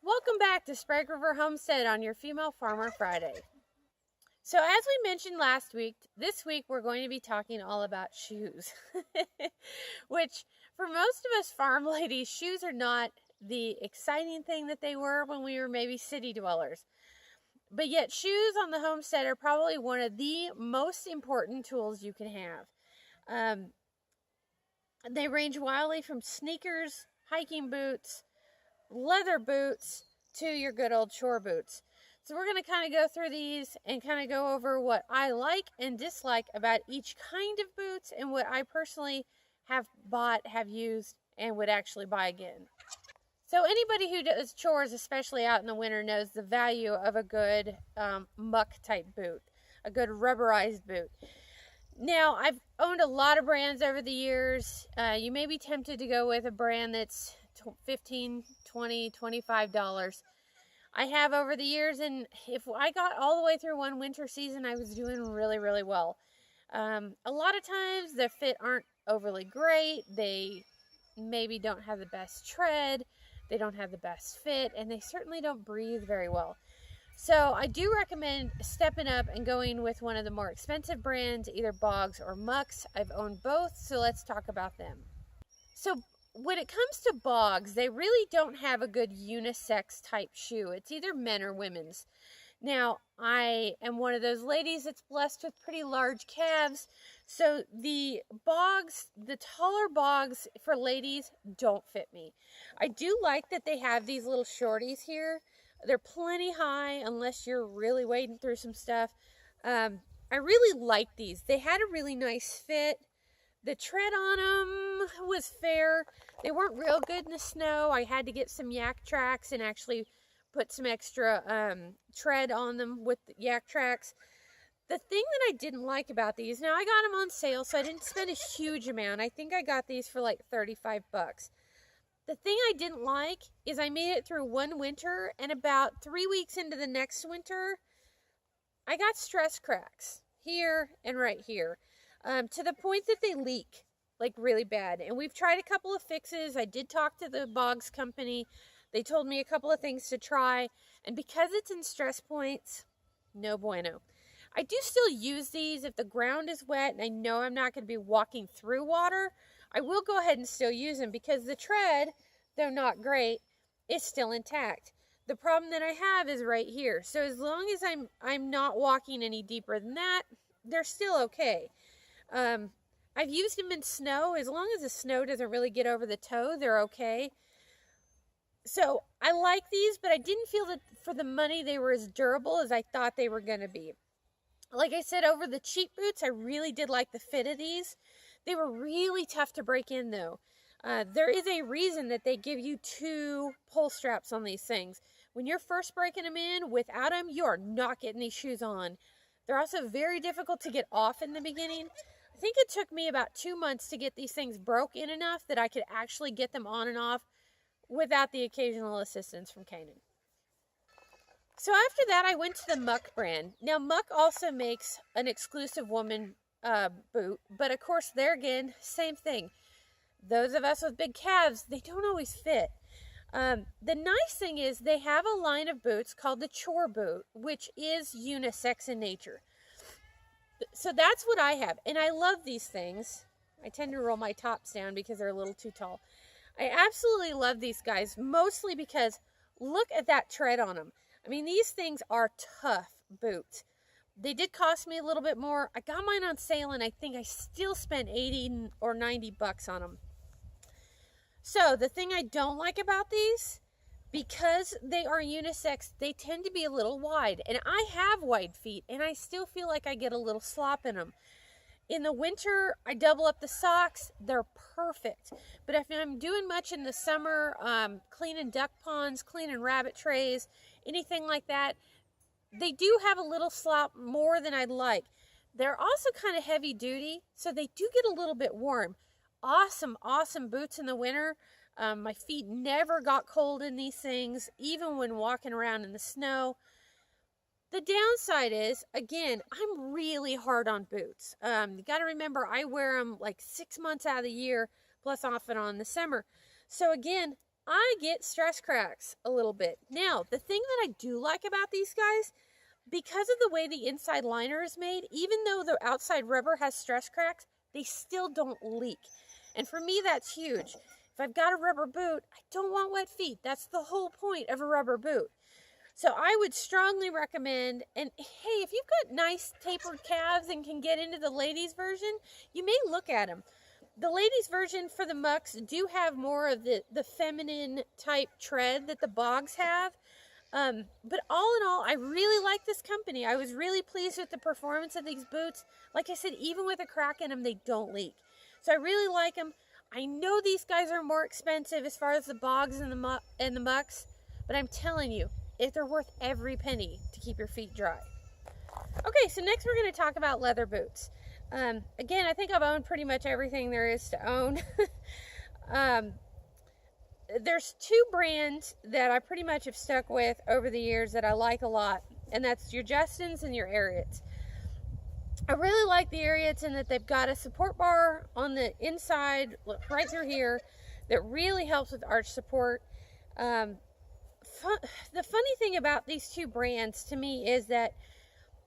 Welcome back to Sprague River Homestead on your Female Farmer Friday. So as we mentioned last week, this week we're going to be talking all about shoes. Which for most of us farm ladies, shoes are not the exciting thing that they were when we were maybe city dwellers. But yet shoes on the homestead are probably one of the most important tools you can have. They range wildly from sneakers, hiking boots, leather boots to your good old chore boots. So we're going to kind of go through these and kind of go over what I like and dislike about each kind of boots and what I personally have bought, have used, and would actually buy again. So anybody who does chores, especially out in the winter, knows the value of a good muck type boot, a good rubberized boot. Now, I've owned a lot of brands over the years. You may be tempted to go with a brand that's $15, $20, $25. I have over the years, and if I got all the way through one winter season, I was doing really, really well. A lot of times, the fit aren't overly great. They maybe don't have the best tread. They don't have the best fit, and they certainly don't breathe very well. So I do recommend stepping up and going with one of the more expensive brands, either Bogs or Mucks. I've owned both, so let's talk about them. So when it comes to Bogs, they really don't have a good unisex type shoe. It's either men or women's. Now, I am one of those ladies that's blessed with pretty large calves, so the Bogs, the taller Bogs for ladies don't fit me. I do like that they have these little shorties here. They're plenty high unless you're really wading through some stuff. I really like these. They had a really nice fit. The tread on them was fair. They weren't real good in the snow. I had to get some yak tracks and actually put some extra tread on them with the yak tracks. The thing that I didn't like about these, now I got them on sale, so I didn't spend a huge amount. I think I got these for like 35 bucks. The thing I didn't like is I made it through one winter, and about 3 weeks into the next winter, I got stress cracks here and right here. To the point that they leak like really bad. And we've tried a couple of fixes. I did talk to the Bogs company. They told me a couple of things to try. And because it's in stress points, no bueno. I do still use these if the ground is wet and I know I'm not going to be walking through water. I will go ahead and still use them because the tread, though not great, is still intact. The problem that I have is right here. So as long as I'm not walking any deeper than that, they're still okay. I've used them in snow. As long as the snow doesn't really get over the toe, they're okay. So I like these, but I didn't feel that for the money they were as durable as I thought they were going to be. Like I said, over the cheap boots, I really did like the fit of these. They were really tough to break in, though. There is a reason that they give you 2 pull straps on these things. When you're first breaking them in, without them, you are not getting these shoes on. They're also very difficult to get off in the beginning. I think it took me about 2 months to get these things broke in enough that I could actually get them on and off without the occasional assistance from Kanan. So after that, I went to the Muck brand. Now, Muck also makes an exclusive woman boot, but of course, there again, same thing. Those of us with big calves, they don't always fit. The nice thing is they have a line of boots called the chore boot, which is unisex in nature. So that's what I have, and I love these things. I tend to roll my tops down because they're a little too tall. I absolutely love these guys, mostly because look at that tread on them. I mean, these things are tough boots. They did cost me a little bit more. I got mine on sale, and I think I still spent 80 or 90 bucks on them. So the thing I don't like about these, because they are unisex, they tend to be a little wide. And I have wide feet, and I still feel like I get a little slop in them. In the winter, I double up the socks. They're perfect. But if I'm doing much in the summer, cleaning duck ponds, cleaning rabbit trays, anything like that, they do have a little slop more than I'd like. They're also kind of heavy duty, so they do get a little bit warm. Awesome, awesome boots in the winter. My feet never got cold in these things, even when walking around in the snow. The downside is, again, I'm really hard on boots. You got to remember, I wear them like 6 months out of the year, plus off and on in the summer. So again, I get stress cracks a little bit. Now, the thing that I do like about these guys, because of the way the inside liner is made, even though the outside rubber has stress cracks, they still don't leak. And for me, that's huge. If I've got a rubber boot, I don't want wet feet. That's the whole point of a rubber boot. So I would strongly recommend, and hey, if you've got nice tapered calves and can get into the ladies version, you may look at them. The ladies version for the Mucks do have more of the feminine type tread that the Bogs have. But all in all, I really like this company. I was really pleased with the performance of these boots. Like I said, even with a crack in them, they don't leak. So I really like them. I know these guys are more expensive as far as the Bogs and the Mucks, but I'm telling you, they're worth every penny to keep your feet dry. Okay, so next we're going to talk about leather boots. Again, I think I've owned pretty much everything there is to own. There's two brands that I pretty much have stuck with over the years that I like a lot, and that's your Justins and your Ariats. I really like the Ariats in that they've got a support bar on the inside, right through here, that really helps with arch support. The funny thing about these two brands to me is that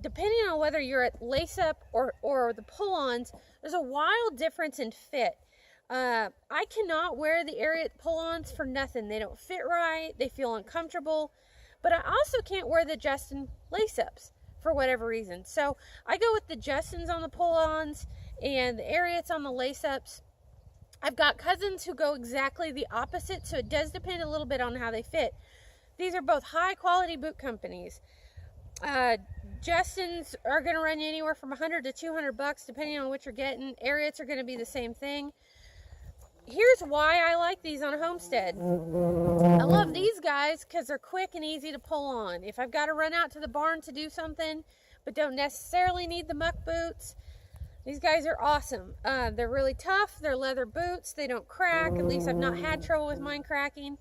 depending on whether you're at lace-up or the pull-ons, there's a wild difference in fit. I cannot wear the Ariat pull-ons for nothing. They don't fit right. They feel uncomfortable. But I also can't wear the Justin lace-ups for whatever reason. So I go with the Justins on the pull-ons and the Ariats on the lace-ups. I've got cousins who go exactly the opposite, so it does depend a little bit on how they fit. These are both high-quality boot companies. Justins are going to run you anywhere from $100 to $200 depending on what you're getting. Ariats are going to be the same thing. Here's why I like these on Homestead. I love these guys because they're quick and easy to pull on. If I've got to run out to the barn to do something but don't necessarily need the Muck boots, these guys are awesome. They're really tough. They're leather boots. They don't crack. At least I've not had trouble with mine cracking.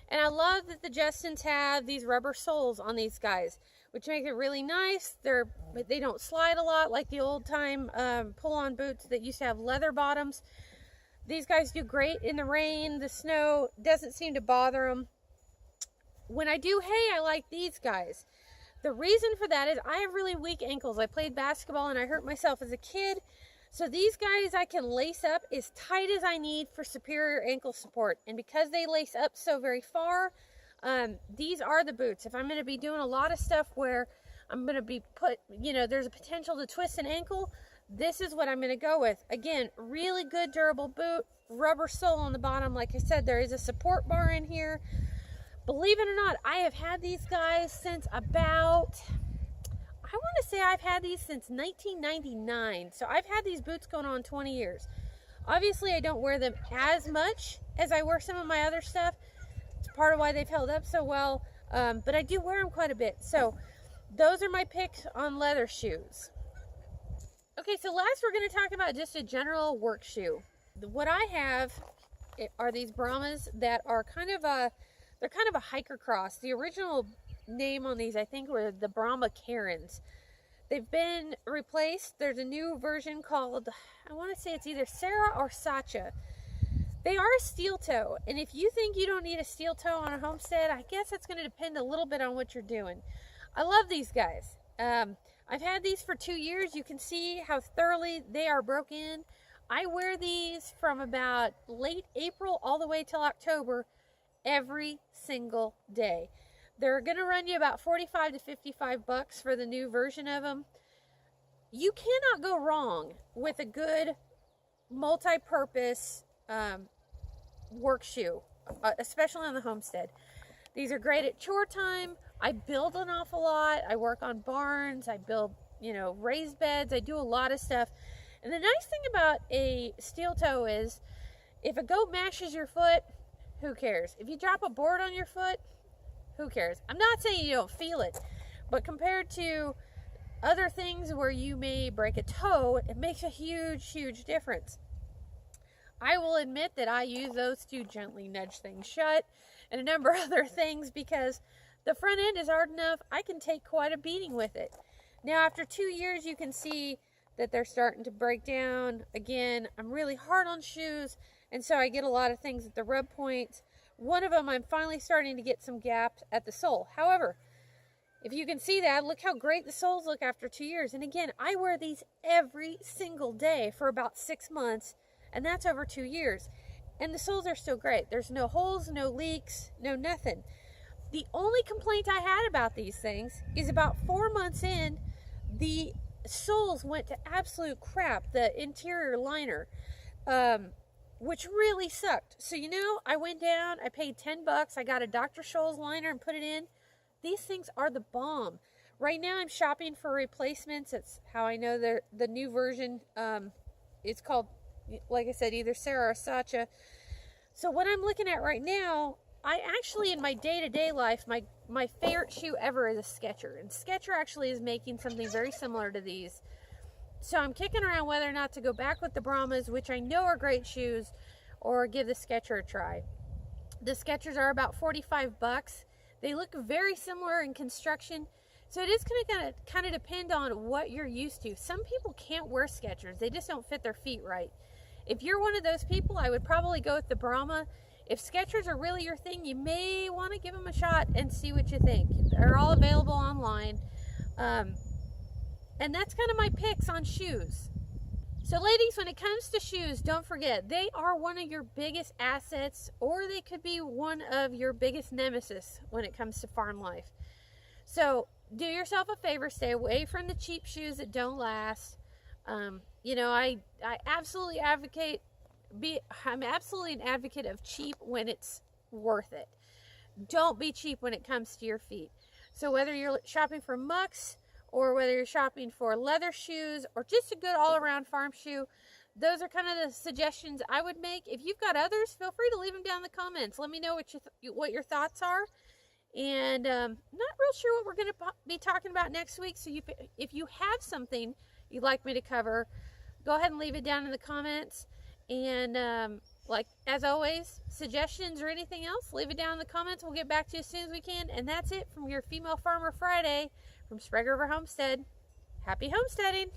And I love that the Justins have these rubber soles on these guys, which makes it really nice. They don't slide a lot like the old time pull-on boots that used to have leather bottoms. These guys do great in the rain, the snow, doesn't seem to bother them. When I do hay, I like these guys. The reason for that is I have really weak ankles. I played basketball and I hurt myself as a kid. So these guys I can lace up as tight as I need for superior ankle support. And because they lace up so very far, these are the boots. If I'm going to be doing a lot of stuff where I'm going to be there's a potential to twist an ankle, this is what I'm going to go with. Again, really good durable boot, rubber sole on the bottom. Like I said, there is a support bar in here. Believe it or not, I have had these guys since about, I want to say I've had these since 1999. So I've had these boots going on 20 years. Obviously, I don't wear them as much as I wear some of my other stuff. It's part of why they've held up so well. But I do wear them quite a bit. So those are my picks on leather shoes. Okay, so last we're going to talk about just a general work shoe. What I have are these Brahmas that are they're kind of a hiker cross. The original name on these, I think, were the Brahma Karens. They've been replaced. There's a new version called, I want to say it's either Sarah or Sacha. They are a steel toe, and if you think you don't need a steel toe on a Homestead, I guess it's going to depend a little bit on what you're doing. I love these guys. I've had these for 2 years. You can see how thoroughly they are broken. I wear these from about late April all the way till October every single day. They're going to run you about $45 to $55 for the new version of them. You cannot go wrong with a good multi-purpose work shoe, especially on the Homestead. These are great at chore time. I build an awful lot. I work on barns. I build, raised beds. I do a lot of stuff. And the nice thing about a steel toe is if a goat mashes your foot, who cares? If you drop a board on your foot, who cares? I'm not saying you don't feel it, but compared to other things where you may break a toe, it makes a huge, huge difference. I will admit that I use those to gently nudge things shut and a number of other things because the front end is hard enough. I can take quite a beating with it. Now, after 2 years, you can see that they're starting to break down. Again, I'm really hard on shoes, and so I get a lot of things at the rub points. one of them I'm finally starting to get some gaps at the sole. However, if you can see that, look how great the soles look after 2 years. And again, I wear these every single day for about 6 months, and that's over 2 years. And the soles are still great. There's no holes, no leaks, no nothing. The only complaint I had about these things is about 4 months in, the soles went to absolute crap, the interior liner, which really sucked. So, you know, I went down, I paid $10, I got a Dr. Scholl's liner and put it in. These things are the bomb. Right now I'm shopping for replacements. It's how I know they're the new version. It's called, like I said, either Sarah or Sacha. So what I'm looking at right now, I actually, in my day-to-day life, my favorite shoe ever is a Skechers. And Skechers actually is making something very similar to these. So I'm kicking around whether or not to go back with the Brahmas, which I know are great shoes, or give the Skechers a try. The Skechers are about $45. They look very similar in construction. So it is going to kind of depend on what you're used to. Some people can't wear Skechers. They just don't fit their feet right. If you're one of those people, I would probably go with the Brahma. If Skechers are really your thing, you may want to give them a shot and see what you think. They're all available online. And that's kind of my picks on shoes. So ladies, when it comes to shoes, don't forget, they are one of your biggest assets, or they could be one of your biggest nemesis when it comes to farm life. So do yourself a favor, stay away from the cheap shoes that don't last. You know, I absolutely advocate, I'm absolutely an advocate of cheap when it's worth it. Don't be cheap when it comes to your feet. So whether you're shopping for Mucks, or whether you're shopping for leather shoes, or just a good all-around farm shoe, those are kind of the suggestions I would make. If you've got others, feel free to leave them down in the comments. Let me know what your thoughts are. And not real sure what we're going to be talking about next week. So if you have something you'd like me to cover, go ahead and leave it down in the comments. And like as always, suggestions or anything else, leave it down in the comments. We'll get back to you as soon as we can. And that's it from your Female Farmer Friday from Sprague River Homestead. Happy homesteading!